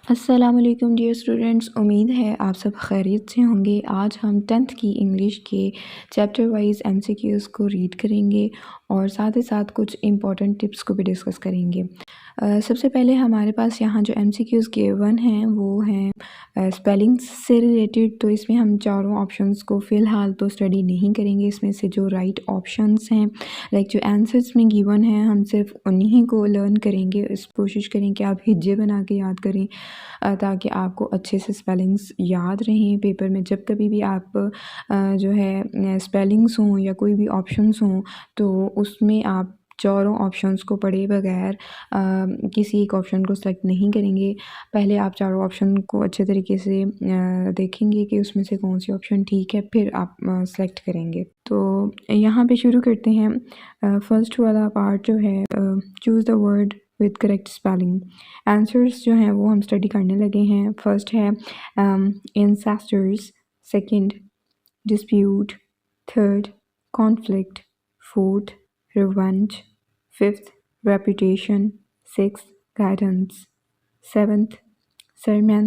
अस्सलामुअलैकुम dear students, उम्मीद है आप सब खैरियत से होंगे। आज हम 10th की इंग्लिश के चैप्टर वाइज एमसीक्यूज़ को रीड करेंगे और साथ ही साथ कुछ इम्पॉर्टेंट टिप्स को भी डिस्कस करेंगे। सबसे पहले हमारे पास यहाँ जो एमसीक्यूज़ गिवन हैं वो हैं स्पेलिंग्स से रिलेटेड। तो इसमें हम चारों ऑप्शंस को फ़िलहाल तो स्टडी नहीं करेंगे। इसमें से जो राइट ऑप्शंस हैं लाइक जो आंसर्स में गिवन हैं हम सिर्फ उन्हीं को लर्न करेंगे। इस कोशिश करें कि आप हिज्जे बना के याद करें ताकि आपको अच्छे से स्पेलिंग्स याद रहें पेपर में। जब कभी भी आप जो है स्पेलिंग्स हों या कोई भी ऑप्शंस हों तो उसमें आप चारों ऑप्शंस को पढ़े बगैर किसी एक ऑप्शन को सेलेक्ट नहीं करेंगे। पहले आप चारों ऑप्शन को अच्छे तरीके से देखेंगे कि उसमें से कौन सी ऑप्शन ठीक है, फिर आप सेलेक्ट करेंगे। तो यहाँ पे शुरू करते हैं। फर्स्ट वाला पार्ट जो है choose the word with correct spelling. Answers जो हैं वो हम स्टडी करने लगे हैं। फर्स्ट है ancestors, second dispute, third conflict, fourth revenge, fifth reputation, sixth guidance, seventh sermon,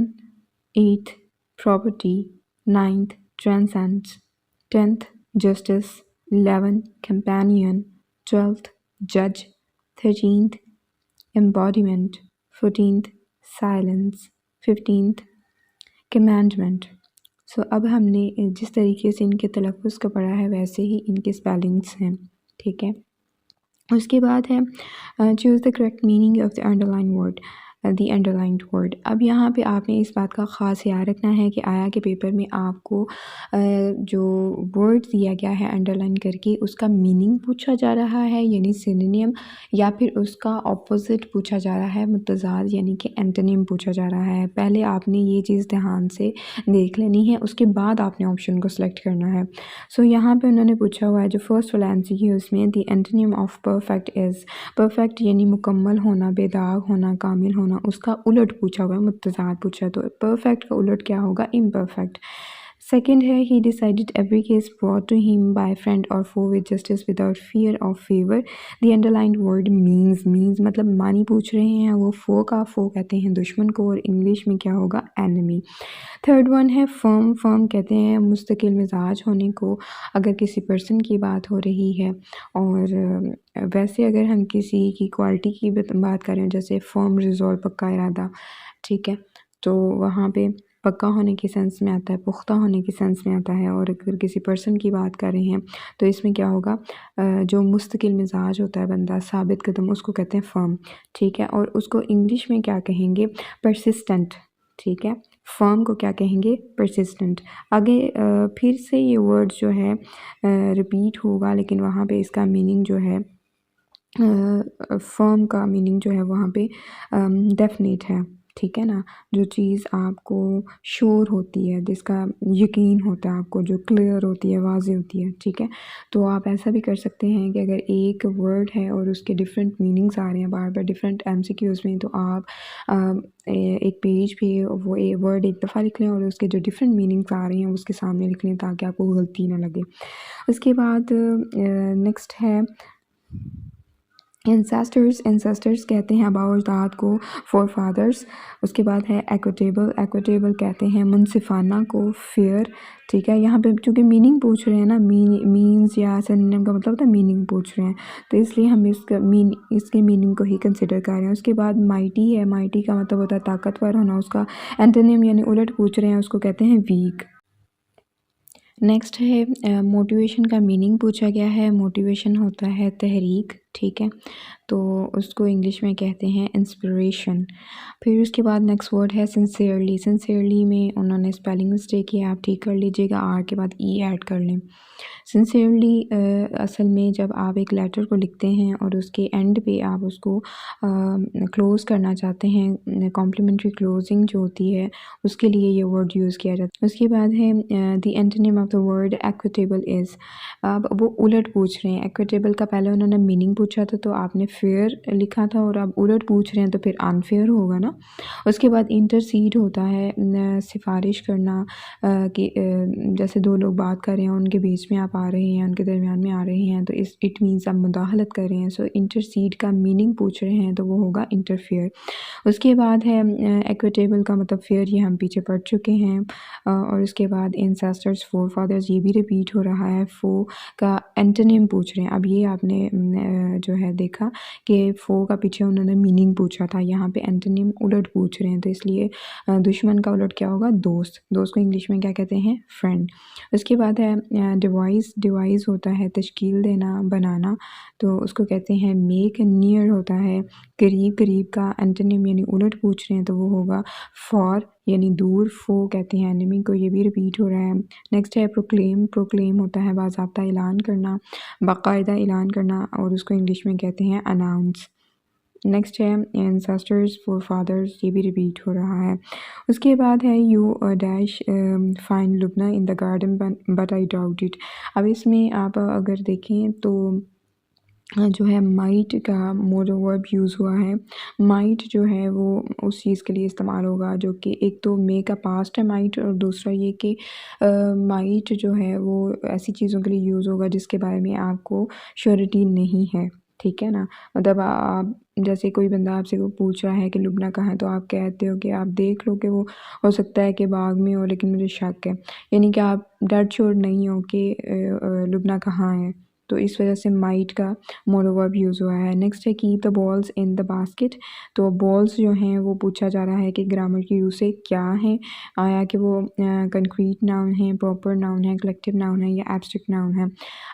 eighth property, ninth transcends, 10th justice, 11th companion, 12th judge, 13th embodiment, 14th silence, 15th commandment। सो अब हमने जिस तरीके से इनके तलफ़्फ़ुज़ का पढ़ा है वैसे ही इनके स्पेलिंग्स हैं, ठीक है। उसके बाद है choose the correct meaning of the underline word, the underlined word. अब यहाँ पे आपने इस बात का ख़ास ख्याल रखना है कि आया के पेपर में आपको जो वर्ड दिया गया है अंडरलाइन करके उसका मीनिंग पूछा जा रहा है यानी सिनोनिम, या फिर उसका ऑपोजिट पूछा जा रहा है मुतज़ाद यानी कि एंटोनिम पूछा जा रहा है। पहले आपने ये चीज़ ध्यान से देख लेनी है, उसके बाद आपने ऑप्शन को सिलेक्ट करना है। सो यहाँ पे उन्होंने पूछा हुआ है जो फर्स्ट वाला एमसीक्यू उसमें दी antonym of perfect is, perfect यानी मुकम्मल होना, बेदाग होना, कामिल होना, उसका उलट पूछा हुआ है, मुतज़ाद पूछा है। तो परफेक्ट का उलट क्या होगा? इम्परफेक्ट। सेकंड है he decided every case brought to him by friend और foe with justice without fear of favour. The underlined word means, means मतलब मानी पूछ रहे हैं वो। फो का फो कहते हैं दुश्मन को और इंग्लिश में क्या होगा? एनिमी। थर्ड वन है फर्म, फर्म कहते हैं मुस्तकिल मिजाज होने को अगर किसी पर्सन की बात हो रही है। और वैसे अगर हम किसी की क्वालिटी की बात करें जैसे फर्म रिजॉल्व, पक्का इरादा, ठीक है, तो वहाँ पे पक्का होने के सेंस में आता है, पुख्ता होने के सेंस में आता है। और अगर किसी पर्सन की बात कर रहे हैं तो इसमें क्या होगा? जो मुस्तकिल मिजाज होता है बंदा, साबित कदम, उसको कहते हैं फर्म, ठीक है। और उसको इंग्लिश में क्या कहेंगे? परसिस्टेंट, ठीक है। फर्म को क्या कहेंगे? परसिस्टेंट। आगे फिर से ये वर्ड जो है रिपीट होगा लेकिन वहाँ पे इसका मीनिंग जो है फर्म का मीनिंग जो है वहाँ पे डेफिनेट है, ठीक है ना। जो चीज़ आपको श्योर होती है, जिसका यकीन होता है आपको, जो क्लियर होती है, वाज़ेह होती है, ठीक है। तो आप ऐसा भी कर सकते हैं कि अगर एक वर्ड है और उसके डिफरेंट मीनिंग्स आ रहे हैं बार बार डिफरेंट एमसीक्यूज़ में, तो आप एक पेज पे वो वर्ड एक दफ़ा लिख लें और उसके जो डिफरेंट मीनिंग्स आ रहे हैं उसके सामने लिख लें ताकि आपको गलती ना लगे। उसके बाद नेक्स्ट है एंसेस्टर्स, एंसेस्टर्स कहते हैं अबाउजात को, फॉर फादर्स। उसके बाद है एक्विटेबल, एक्विटेबल कहते हैं मुनसिफाना को, फेयर, ठीक है। यहाँ पे चूँकि मीनिंग पूछ रहे हैं ना, मीन्स या सिनोनिम का मतलब होता है मीनिंग पूछ रहे हैं, तो इसलिए हम इसके मीनिंग को ही कंसिडर कर रहे हैं। उसके बाद माइटी है, माइटी का मतलब होता है ताकतवर होना, उसका एंटोनिम यानी उलट पूछ रहे हैं, उसको कहते हैं वीक। नेक्स्ट है मोटिवेशन का मीनिंग पूछा गया है। मोटिवेशन होता है तहरीक, ठीक है, तो उसको इंग्लिश में कहते हैं इंस्पिरेशन। फिर उसके बाद नेक्स्ट वर्ड है सिंसियरली। सिंसियरली में उन्होंने स्पेलिंग मिस्टेक किया, आप ठीक कर लीजिएगा, आर के बाद ई ऐड कर लें। सिंसियरली असल में जब आप एक लेटर को लिखते हैं और उसके एंड पे आप उसको क्लोज़ करना चाहते हैं, कॉम्प्लीमेंट्री क्लोजिंग जो होती है उसके लिए ये वर्ड यूज़ किया जाता है। उसके बाद है the antonym of the word equitable is. अब वो उलट पूछ रहे हैं। एक्विटेबल का पहले उन्होंने मीनिंग पूछा था तो आपने फेयर लिखा था और आप उलट पूछ रहे हैं तो फिर अनफेयर होगा ना। उसके बाद इंटरसीड होता है सिफारिश करना कि जैसे दो लोग बात कर रहे हैं उनके बीच में आप आ रहे हैं, उनके दरमियान में आ रहे हैं तो इस इट मीन्स आप मुदाखलत कर रहे हैं। सो इंटरसीड का मीनिंग पूछ रहे हैं तो वो होगा इंटरफेयर। उसके बाद है इक्विटेबल का मतलब फेयर, ये हम पीछे पढ़ चुके हैं। और उसके बाद इंसेस्टर्स फोर फादर्स, ये भी रिपीट हो रहा है। फो का एंटोनिम पूछ रहे हैं। अब ये आपने जो है देखा कि फो का पीछे उन्होंने मीनिंग पूछा था, यहाँ पे एंटोनिम उलट पूछ रहे हैं तो इसलिए दुश्मन का उलट क्या होगा, दोस्त। दोस्त को इंग्लिश में क्या कहते हैं, फ्रेंड। उसके बाद है डिवाइस। डिवाइस होता है तश्कील देना, बनाना, तो उसको कहते हैं मेक। नियर होता है करीब, करीब का एंटोनिम यानी उलट पूछ रहे हैं तो वो होगा फॉर यानी दूर। फो कहते हैं एनिमी को, ये भी रिपीट हो रहा है। नेक्स्ट है प्रोक्लेम। प्रोक्लेम होता है बाज़ाब्ता ऐलान करना, बाकायदा ऐलान करना, और उसको इंग्लिश में कहते हैं अनाउंस। नेक्स्ट है एंसेस्टर्स फॉर फादर्स, ये भी रिपीट हो रहा है। उसके बाद है you dash find Lubna in the garden but I doubt it. अब इसमें आप अगर देखें तो जो है माइट का मोडो वर्ब यूज़ हुआ है। माइट जो है वो उस चीज़ के लिए इस्तेमाल होगा जो कि एक तो मे का पास्ट है माइट, और दूसरा ये कि माइट जो है वो ऐसी चीज़ों के लिए यूज़ होगा जिसके बारे में आपको श्योरिटी नहीं है, ठीक है ना। मतलब आप जैसे कोई बंदा आपसे को पूछ रहा है कि लुबना कहाँ है तो आप कहते हो कि आप देख लो कि वो हो सकता है कि बाग में हो, लेकिन मुझे शक है, यानी कि आप डेड श्योर नहीं हो कि लुबना कहाँ है। तो इस वजह से माइट का मोडो वर्ब यूज़ हुआ है। नेक्स्ट है keep the balls in the basket. तो बॉल्स जो हैं वो पूछा जा रहा है कि ग्रामर की रूह से क्या है, आया कि वो कंक्रीट नाउन है, प्रॉपर नाउन है, कलेक्टिव नाउन है या एब्स्ट्रैक्ट नाउन है।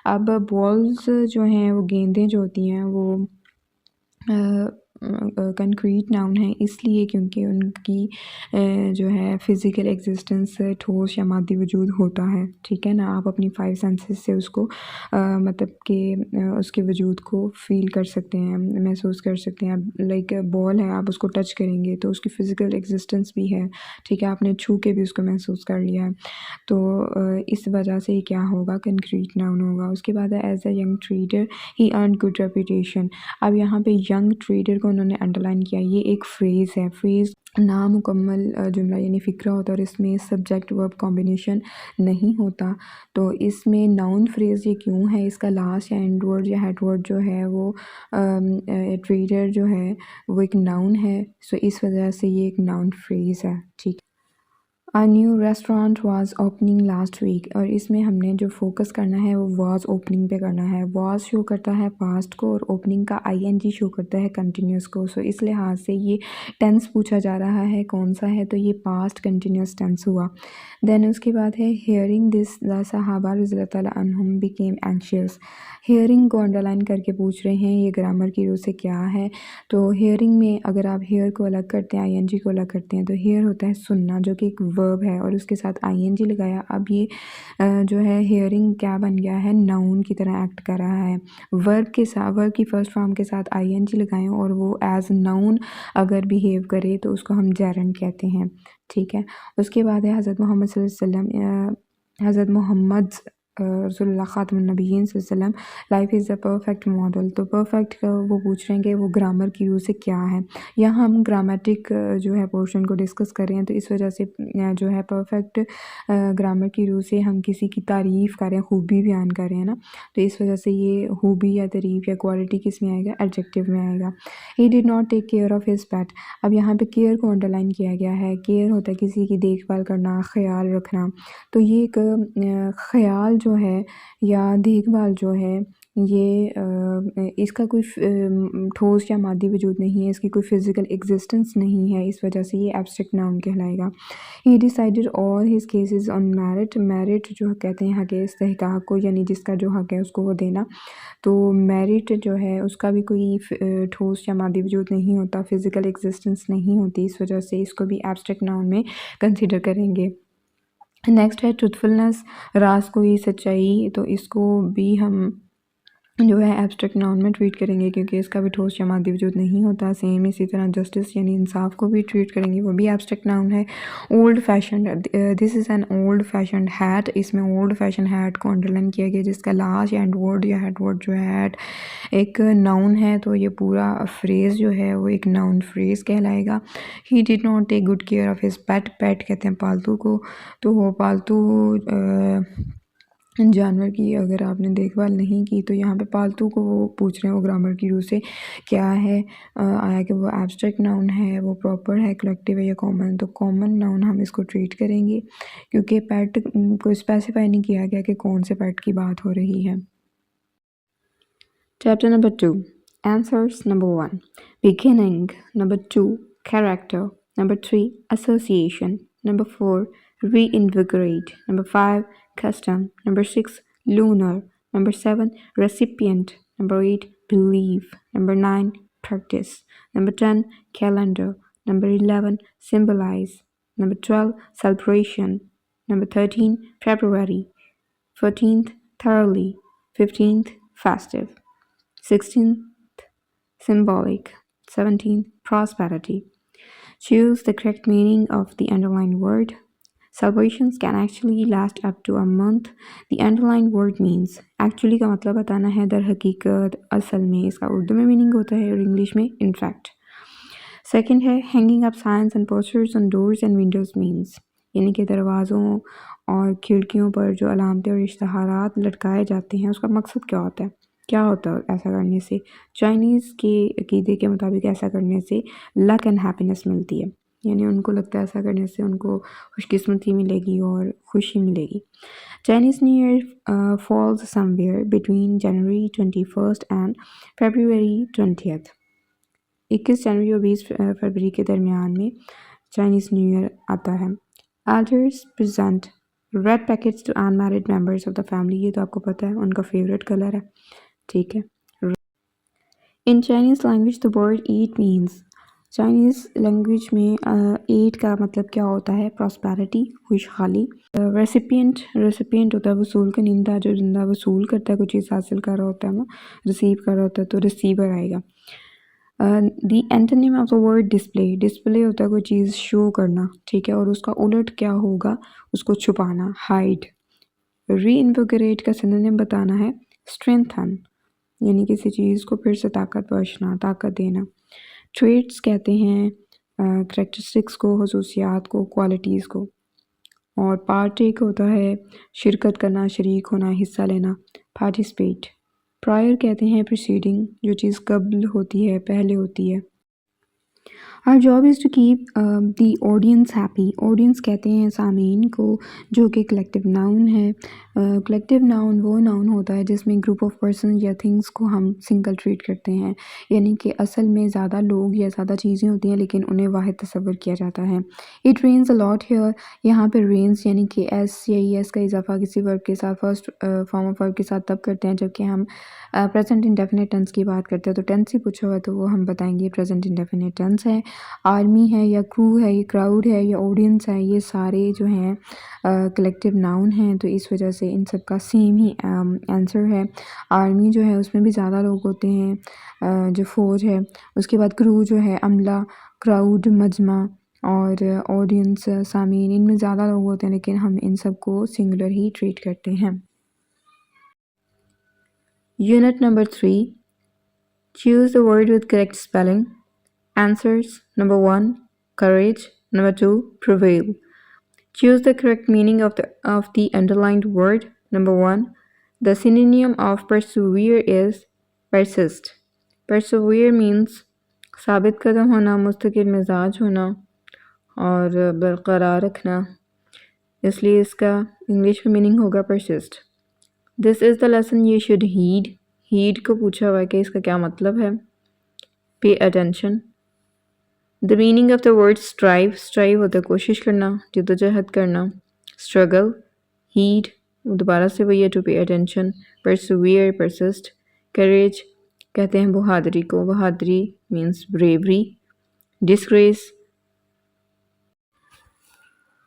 अब बॉल्स जो हैं वो गेंदें जो होती हैं वो कंक्रीट नाउन है इसलिए क्योंकि उनकी जो है फ़िज़िकल एग्जिस्टेंस ठोस या मादी वजूद होता है, ठीक है ना। आप अपनी 5 सेंसेस से उसको मतलब कि उसके वजूद को फ़ील कर सकते हैं, महसूस कर सकते हैं। अब लाइक बॉल है, आप उसको टच करेंगे तो उसकी फ़िज़िकल एग्जिस्टेंस भी है, ठीक है, आपने छू के भी उसको महसूस कर लिया है। तो इस वजह से क्या होगा, कंक्रीट नाउन होगा। उसके बाद है as a young trader he earn good reputation. अब यहाँ पे यंग ट्रेडर को उन्होंने अंडरलाइन किया, ये एक फ्रेज़ है। फ्रेज़ नामुकम्मल जुमला यानी फ़िक्रा होता है और इसमें सब्जेक्ट वर्ब कॉम्बिनेशन नहीं होता। तो इसमें नाउन फ्रेज़ ये क्यों है, इसका लास्ट या एंड वर्ड या हेड वर्ड जो है वो ट्रेडर जो है वो एक नाउन है। सो इस वजह से ये एक नाउन फ्रेज़ है, ठीक। A new restaurant was opening last week, और इसमें हमने जो फोकस करना है वो वाज ओपनिंग पे करना है। वाज शो करता है पास्ट को और ओपनिंग का आईएनजी शो करता है कंटिन्यूस को। सो इस लिहाज से ये टेंस पूछा जा रहा है कौन सा है, तो ये पास्ट कंटिन्यूस टेंस हुआ। देन उसके बाद है हेयरिंग दिस द सहाबा रज़ियल्लाहु ताला अन्हुम बिकेम एंशियस। हेयरिंग को अंडरलाइन करके पूछ रहे हैं ये ग्रामर की रूह से क्या है। तो हेयरिंग में अगर आप हेयर को अलग करते हैं, आईएनजी को अलग करते हैं, तो हेयर होता है सुनना जो कि एक वर्ब है और उसके साथ आईएनजी लगाया। अब ये जो है हेयरिंग क्या बन गया है, नाउन की तरह एक्ट कर रहा है। वर्ब के साथ, वर्ब की फर्स्ट फॉर्म के साथ आईएनजी लगाएं और वो एज नाउन अगर बिहेव करे तो उसको हम जेरंड कहते हैं, ठीक है। उसके बाद है हज़रत मोहम्मद सल्लल्लाहु अलैहि वसल्लम, हज़रत मोहम्मद रसूलुल्लाह ख़ातमुन नबिय्यीन सल्लल्लाहु अलैहि वसल्लम life is the perfect model. तो परफेक्ट का वो पूछ रहे हैं कि वो ग्रामर की रूह से क्या है। यहाँ हम ग्रामेटिक जो है पोर्शन को डिस्कस कर रहे हैं तो इस वजह से जो है परफेक्ट ग्रामर की रूह से हम किसी की तारीफ़ कर रहे हैं, खूबी बयान कर रहे हैं ना, तो इस वजह से ये खूबी या तारीफ़ या क्वालिटी किस में आएगा, एडजेक्टिव में आएगा। He did not take care of his pet. अब यहाँ पे केयर को अंडरलाइन किया गया है। केयर होता है किसी की देखभाल करना, ख्याल रखना। तो ये एक ख्याल जो है या देखभाल जो है ये इसका कोई ठोस या मादी वजूद नहीं है, इसकी कोई फ़िज़िकल एग्जिस्टेंस नहीं है, इस वजह से ये एब्स्ट्रैक्ट नाउन कहलाएगा। ही decided all his cases on merit. Merit जो कहते हैं हक़ इस्तेहकाक को, यानी जिसका जो हक़ है उसको वो देना। तो मेरिट जो है उसका भी कोई ठोस या मादी वजूद नहीं होता, फ़िज़िकल एग्जिस्टेंस नहीं होती, इस वजह से इसको भी एब्स्ट्रैक्ट नाउन में कंसिडर करेंगे। नेक्स्ट है ट्रुथफुलनेस, राज़गोई, सच्चाई। तो इसको भी हम जो है एब्स्ट्रैक्ट नाउन में ट्रीट करेंगे क्योंकि इसका भी ठोस जमाती वजूद नहीं होता। सेम इसी तरह जस्टिस यानी इंसाफ को भी ट्रीट करेंगे, वो भी एब्स्ट्रैक्ट नाउन है। Old fashion, this is an old fashion hat, इसमें ओल्ड फैशन हैट को अंडरलाइन किया गया जिसका लास्ट एंड वर्ड या हेड वर्ड जो है हैट एक नाउन है, तो ये पूरा फ्रेज़ जो है वो एक नाउन फ्रेज़ कहलाएगा। He did not take good care of his pet, pet कहते हैं पालतू को, तो वो पालतू जानवर की अगर आपने देखभाल नहीं की, तो यहाँ पे पालतू को वो पूछ रहे हैं वो ग्रामर की रूह से क्या है, आया कि वो एब्स्ट्रैक्ट नाउन है, वो प्रॉपर है, कलेक्टिव है या कॉमन। तो कॉमन नाउन हम इसको ट्रीट करेंगे क्योंकि पेट को स्पेसिफाई नहीं किया गया कि कौन से पेट की बात हो रही है। Chapter number 2. Answers. Number 1. Beginning. Number 2. Character. Number 3. Association. Number 4. Reinvigorate. Number 5. Custom. Number 6. Lunar. Number 7. Recipient. Number 8. Belief. Number 9. Practice. Number 10. Calendar. Number 11. Symbolize. Number 12. Celebration. Number 13. February. 14th. Thoroughly. 15th. Festive. 16th, symbolic. 17th, prosperity. Choose the correct meaning of the underlined word. Celebrations can actually last up to a month. The underlined word means actually का मतलब बताना है, दर हकीकत, असल में, इसका उर्दू में meaning होता है और इंग्लिश में in fact. सेकेंड है hanging up signs and posters on doors and windows means, यानी कि दरवाज़ों और खिड़कियों पर जो अलामतें और इश्तहारात लटकाए जाते हैं उसका मकसद क्या होता है, क्या होता है ऐसा करने से। चाइनीज़ के अकीदे के मुताबिक ऐसा करने से लक एंड हैप्पीनेस मिलती है, यानी उनको लगता है ऐसा करने से उनको खुशकिस्मती मिलेगी और खुशी मिलेगी। Chinese New Year falls somewhere between January 21st and February 20th. 21 जनवरी और 20 फरवरी के दरमियान में चाइनीज़ न्यू ईयर आता है। Elders present red packets to unmarried members of the family, ये तो आपको पता है उनका फेवरेट कलर है, ठीक है। In Chinese language the word eat means, Chinese language में ईट का मतलब क्या होता है, प्रॉस्पेरिटी, खुशहाली। रेसिपिएंट होता है वसूल कनिंदा, जो जिंदा वसूल करता है, कोई चीज़ हासिल कर रहा होता है ना, रिसीव कर रहा होता है, तो रिसीवर आएगा। दी antonym of the word display होता है कोई चीज़ शो करना, ठीक है, और उसका उलट क्या होगा, उसको छुपाना, हाइड। रीइन्विगोरेट का सिनोनिम बताना है स्ट्रेंथन, यानी किसी चीज़ को फिर से ताकत बख्शना, ताकत देना। ट्रेट्स कहते हैं करेक्टरिस्टिक्स को, खसूसियात को, क्वालिटीज़ को। और पार्टेक होता है शिरकत करना, शरीक होना, हिस्सा लेना, पार्टिसिपेट। प्रायर कहते हैं प्रीसीडिंग, जो चीज़ कब्ल होती है, पहले होती है। Our job is to keep the audience happy, audience कहते हैं सामीन को, जो कि कलेक्टिव नाउन है। कलेक्टिव नाउन वो नाउन होता है जिसमें ग्रुप ऑफ पर्सन या थिंग्स को हम सिंगल ट्रीट करते हैं, यानी कि असल में ज़्यादा लोग या ज़्यादा चीज़ें होती हैं लेकिन उन्हें वाहिद तस्वर किया जाता है। It rains a lot here, यहाँ पर रेन्स यानी कि एस या ई एस का इजाफा किसी वर्ब के साथ, फर्स्ट फॉर्म ऑफ वर्ब के साथ तब करते हैं जबकि हम प्रेजेंट इंडेफिनिट टेंस की बात करते हैं। तो टेंस ही पूछा हुआ है तो वो हम बताएंगे प्रेजेंट इंडेफिनिट टेंस है। आर्मी है या क्रू है, ये क्राउड है या ऑडियंस है, ये सारे जो हैं कलेक्टिव नाउन हैं, तो इस वजह से इन सब का सेम ही आंसर है। आर्मी जो है उसमें भी ज़्यादा लोग होते हैं, जो फ़ौज है। उसके बाद क्रू जो है अमला, क्राउड मजमा, और ऑडियंस सामीन, इनमें ज़्यादा लोग होते हैं लेकिन हम इन सब को सिंगुलर ही ट्रीट करते हैं। Unit number 3, choose the word with correct spelling. Answers. Number 1, courage. Number 2, prevail. Choose the correct meaning of the underlined word. Number 1, the synonym of persevere is persist. Persevere means साबित कदम होना, मुस्तकिल मिजाज होना और बरकरार रखना, इसलिए इसका इंग्लिश में मीनिंग होगा persist. This is the lesson you should heed. Heed को पूछा हुआ है कि इसका क्या मतलब है। Pay attention. The meaning of the word strive. Strive होता है कोशिश करना, जद्दोजहद करना। Struggle. Heed दोबारा से वही है, to pay attention. Persevere, persist. Courage कहते हैं बहादुरी को, बहादुरी means bravery. Disgrace.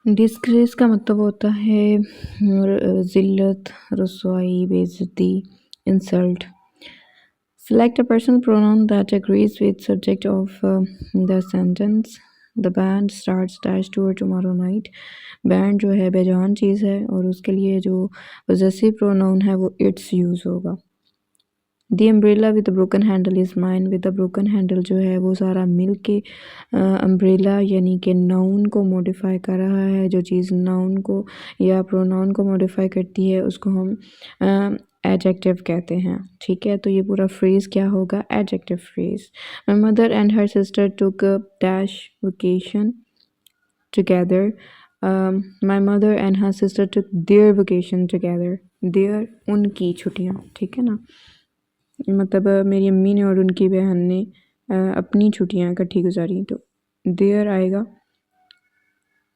डिस्ग्रेस का मतलब होता है ज़िल्लत, रसवाई, बेइज्जती, insult. Select a personal pronoun that agrees with subject of the sentence. The band starts dash tour tomorrow night. Band जो है बेजान चीज़ है और उसके लिए जो possessive pronoun है वो इट्स यूज़ होगा। The umbrella with the broken handle is mine. With the broken handle जो है वो सारा मिल के अम्ब्रेला यानी कि नाउन को मॉडिफाई कर रहा है। जो चीज़ नाउन को या प्रोनाउन को मॉडिफाई करती है उसको हम एडजेक्टिव कहते हैं। ठीक है, तो ये पूरा फ्रेज़ क्या होगा? Adjective phrase. My mother and her sister took dash vacation together. My mother and her sister took their vacation together. Their उनकी छुट्टियाँ, ठीक है ना, मतलब मेरी अम्मी ने और उनकी बहन ने अपनी छुट्टियां इकट्ठी गुजारी। तो देयर आएगा,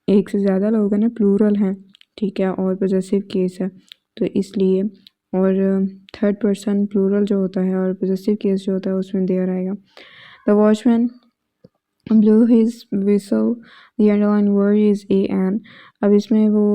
एक से ज़्यादा लोग हैं ना, प्लूरल हैं, ठीक है, और पॉजेसिव केस है तो इसलिए, और थर्ड पर्सन प्लूरल जो होता है और पॉजेसिव केस जो होता है उसमें देयर आएगा। The watchman blew his whistle, the underlined word is an। अब इसमें वो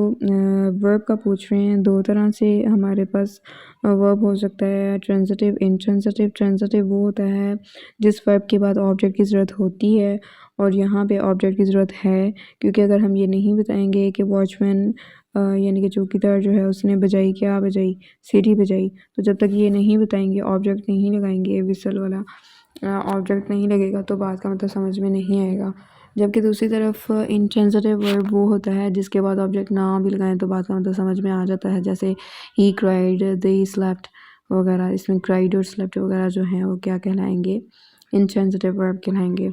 वर्ब का पूछ रहे हैं। दो तरह से हमारे पास वर्ब हो सकता है, ट्रांजिटिव, इंट्रांजिटिव। ट्रांजिटिव वो होता है जिस वर्ब के बाद ऑब्जेक्ट की ज़रूरत होती है, और यहाँ पे ऑब्जेक्ट की ज़रूरत है, क्योंकि अगर हम ये नहीं बताएंगे कि वॉचमैन यानी कि चौकीदार जो है उसने बजाई, क्या बजाई? सीटी बजाई, तो जब तक ये नहीं बताएंगे, ऑब्जेक्ट नहीं लगाएंगे, विसल वाला ऑब्जेक्ट नहीं लगेगा, तो बात का मतलब समझ में नहीं आएगा। जबकि दूसरी तरफ इंट्रांजिटिव वर्ब वो होता है जिसके बाद ऑब्जेक्ट ना भी लगाएं तो बात का मतलब समझ में आ जाता है। जैसे ही क्राइड, दे स्लेप्ट वगैरह, इसमें क्राइड और स्लेप्ट वगैरह जो हैं वो क्या कहलाएंगे? इंट्रांजिटिव वर्ब कहलाएंगे।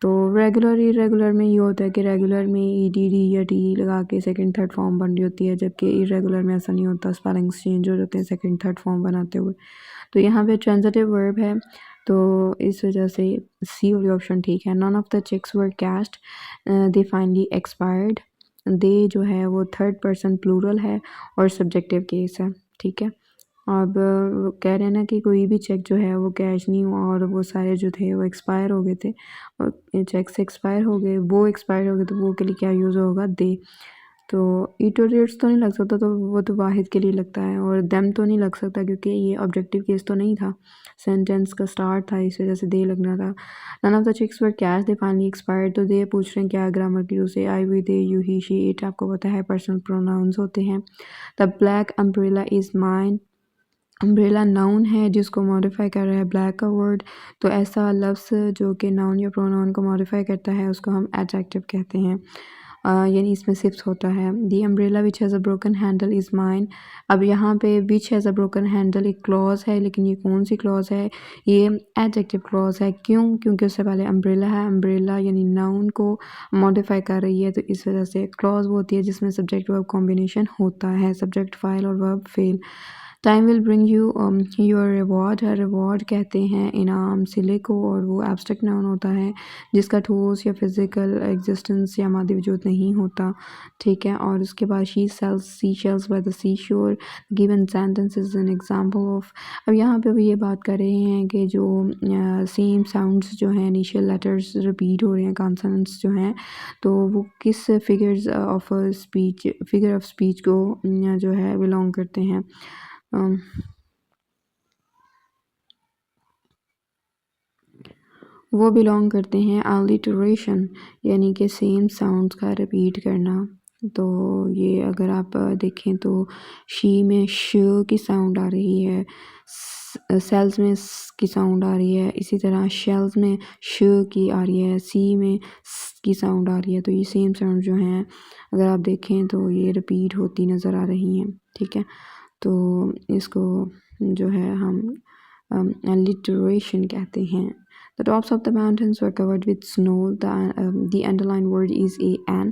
तो रेगुलर इरेगुलर में ये होता है कि रेगुलर में ई डी डी या टी लगा के सेकंड थर्ड फॉर्म बन रही होती है, जबकि इरेगुलर में ऐसा नहीं होता, स्पेलिंग्स चेंज हो जाते हैं सेकंड थर्ड फॉर्म बनाते हुए। तो यहाँ पे ट्रांजिटिव वर्ब है, तो इस वजह से सी वाली ऑप्शन ठीक है। None of the cheques were cashed, they finally expired. They जो है वो थर्ड पर्सन प्लूरल है और सब्जेक्टिव केस है, ठीक है। अब वो कह रहे हैं ना कि कोई भी चेक जो है वो कैश नहीं हुआ और वो सारे जो थे वो एक्सपायर हो गए थे, और चेक से एक्सपायर हो गए, वो एक्सपायर हो गए, तो वो के लिए क्या यूज़ होगा? दे। तो इटोरेट्स तो नहीं लग सकता, तो वो तो वाहिद के लिए लगता है, और देम तो नहीं लग सकता क्योंकि ये ऑब्जेक्टिव केस तो नहीं था, सेंटेंस का स्टार्ट था, इस वजह से दे लगना था। None of the chicks were cash, they finally expired, तो दे पूछ रहे हैं क्या ग्रामर की रूल से? I, we, they, you, he, she, it आपको पता है पर्सनल प्रोनाउंस होते हैं। The black umbrella is mine. Umbrella noun है जिसको मॉडिफाई कर रहा है ब्लैक का वर्ड, तो ऐसा लफ्ज़ जो कि नाउन या प्रोनाउन को मॉडिफाई करता है उसको हम एडजेक्टिव कहते हैं, यानी इसमें सिफ्स होता है। The umbrella which has a broken handle is mine. अब यहाँ पे which has a broken handle एक क्लॉज है, लेकिन ये कौन सी क्लॉज है? ये एडजेक्टिव क्लॉज है। क्यों? क्योंकि उससे पहले अम्ब्रेला है, अम्ब्रेला यानी नाउन को मॉडिफाई कर रही है, तो इस वजह से क्लॉज वो होती है जिसमें सब्जेक्ट वर्ब कॉम्बिनेशन होता है, सब्जेक्ट फाइल और verb fail. Time will bring you your reward. Reward कहते हैं इनाम, सिले को, और वो एब्स्ट्रैक्ट नाउन होता है जिसका ठोस या फिजिकल एग्जिस्टेंस या मादी वजूद नहीं होता, ठीक है। और उसके बाद she sells sea shells by the sea shore, given sentence is an example of. अब यहाँ पे भी ये बात कर रहे हैं कि जो सेम साउंड्स जो हैं, इनिशियल लेटर्स रिपीट हो रहे हैं, कॉन्सोनेंट्स जो हैं, तो वो किस figures of speech, figure of speech को जो है बिलोंग करते हैं? वो बिलोंग करते हैं अलिटरेशन, यानी कि सेम साउंड्स का रिपीट करना। तो ये अगर आप देखें तो शी में श की साउंड आ रही है, सेल्स में स की साउंड आ रही है, इसी तरह शेल्स में श की आ रही है, सी में स की साउंड आ रही है। तो ये सेम साउंड जो हैं अगर आप देखें तो ये रिपीट होती नज़र आ रही हैं, ठीक है। तो इसको जो है हम alliteration कहते हैं। The tops of the mountains were covered with snow. The underlined word is an।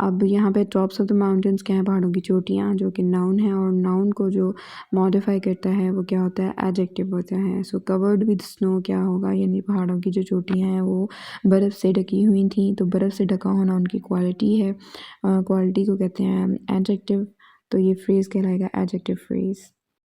अब यहाँ पे tops of the mountains क्या है? पहाड़ों की चोटियाँ, जो कि noun है, और noun को जो modify करता है वो क्या होता है? adjective होता है। So covered with snow क्या होगा? यानी पहाड़ों की जो चोटियाँ हैं वो बर्फ़ से ढकी हुई थी, तो बर्फ़ से ढका होना उनकी क्वालिटी है, क्वालिटी को कहते हैं adjective। तो ये फ्रेज़ कहलाएगा एडजेक्टिव फ्रेज़।